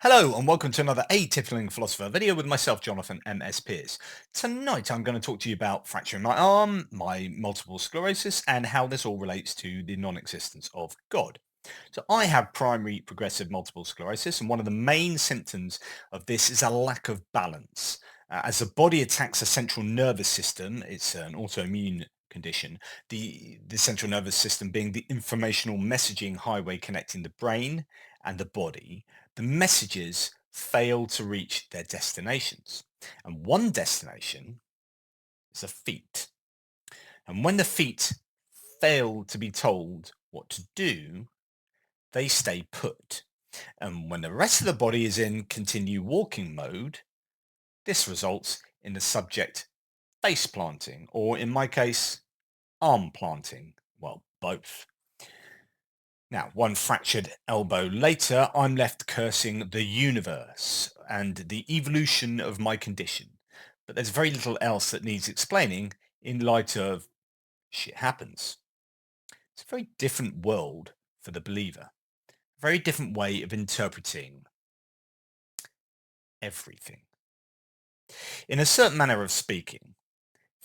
Hello and welcome to another Atypical Philosopher video with myself, Jonathan M.S. Pearce. Tonight I'm going to talk to you about fracturing my arm, my multiple sclerosis, and how this all relates to the non-existence of God. So I have primary progressive multiple sclerosis, and one of the main symptoms of this is a lack of balance. As the body attacks a central nervous system, it's an autoimmune condition, the central nervous system being the informational messaging highway connecting the brain and the body, the messages fail to reach their destinations. And one destination is the feet. And when the feet fail to be told what to do, they stay put. And when the rest of the body is in continue walking mode, this results in the subject face planting, or in my case, arm planting. Well, both. Now, one fractured elbow later, I'm left cursing the universe and the evolution of my condition. But there's very little else that needs explaining in light of shit happens. It's a very different world for the believer, a very different way of interpreting everything. In a certain manner of speaking,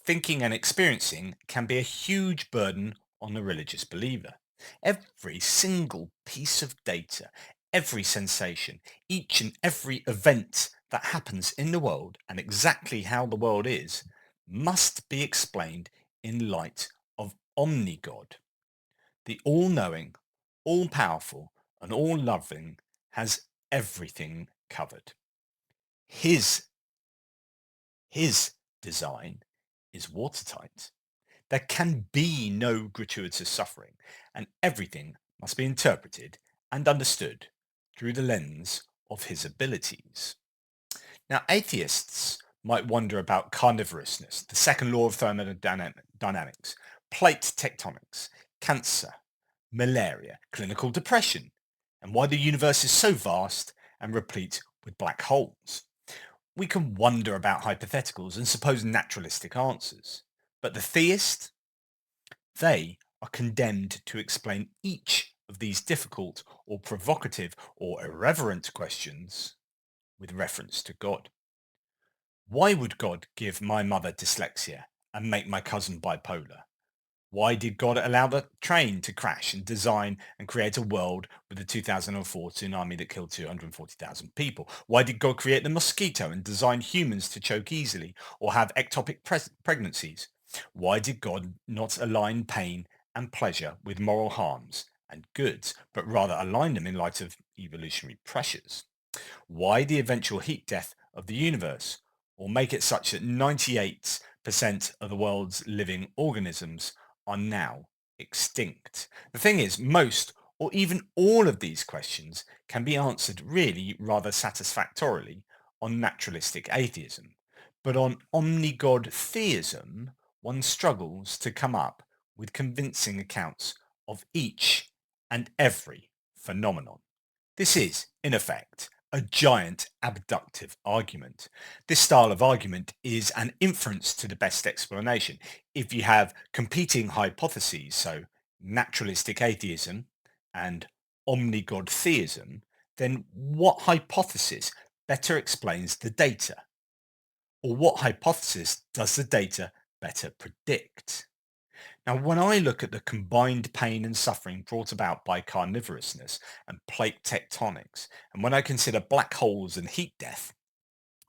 thinking and experiencing can be a huge burden on the religious believer. Every single piece of data, every sensation, each and every event that happens in the world and exactly how the world is must be explained in light of OmniGod. The all-knowing, all-powerful and all-loving has everything covered. His His design is watertight. There can be no gratuitous suffering, and everything must be interpreted and understood through the lens of his abilities. Now, atheists might wonder about carnivorousness, the second law of thermodynamics, plate tectonics, cancer, malaria, clinical depression, and why the universe is so vast and replete with black holes. We can wonder about hypotheticals and suppose naturalistic answers. But the theist, they are condemned to explain each of these difficult or provocative or irreverent questions with reference to God. Why would God give my mother dyslexia and make my cousin bipolar? Why did God allow the train to crash and design and create a world with the 2004 tsunami that killed 240,000 people? Why did God create the mosquito and design humans to choke easily or have ectopic pregnancies? Why did God not align pain and pleasure with moral harms and goods, but rather align them in light of evolutionary pressures? Why the eventual heat death of the universe, or make it such that 98% of the world's living organisms are now extinct? The thing is, most or even all of these questions can be answered really rather satisfactorily on naturalistic atheism. But on omnigod theism, one struggles to come up with convincing accounts of each and every phenomenon. This is, in effect, a giant abductive argument. This style of argument is an inference to the best explanation. If you have competing hypotheses, so naturalistic atheism and omnigod theism, then what hypothesis better explains the data? Or what hypothesis does the data better predict? Now, when I look at the combined pain and suffering brought about by carnivorousness and plate tectonics, and when I consider black holes and heat death,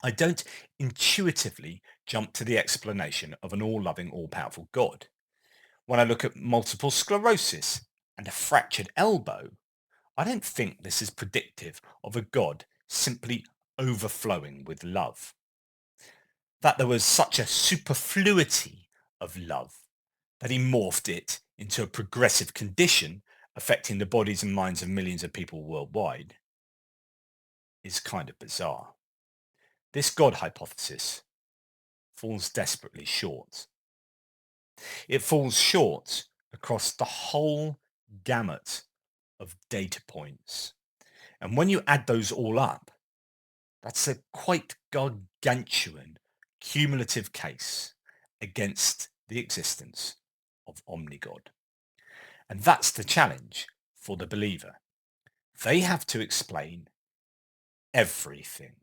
I don't intuitively jump to the explanation of an all-loving, all-powerful God. When I look at multiple sclerosis and a fractured elbow, I don't think this is predictive of a God simply overflowing with love. That there was such a superfluity of love that he morphed it into a progressive condition affecting the bodies and minds of millions of people worldwide is kind of bizarre. This God hypothesis falls desperately short. It falls short across the whole gamut of data points. And when you add those all up, that's a quite gargantuan cumulative case against the existence of OmniGod. And that's the challenge for the believer. They have to explain everything,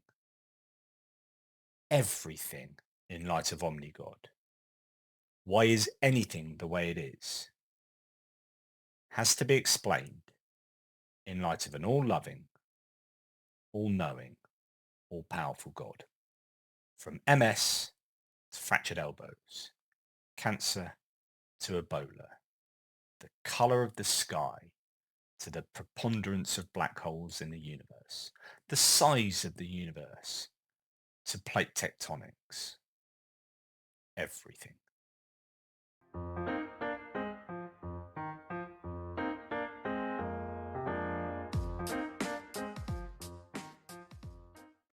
everything in light of OmniGod. Why is anything the way it is? Has to be explained in light of an all-loving, all-knowing, all-powerful God. From MS to fractured elbows, cancer to Ebola, the colour of the sky to the preponderance of black holes in the universe, the size of the universe to plate tectonics, everything.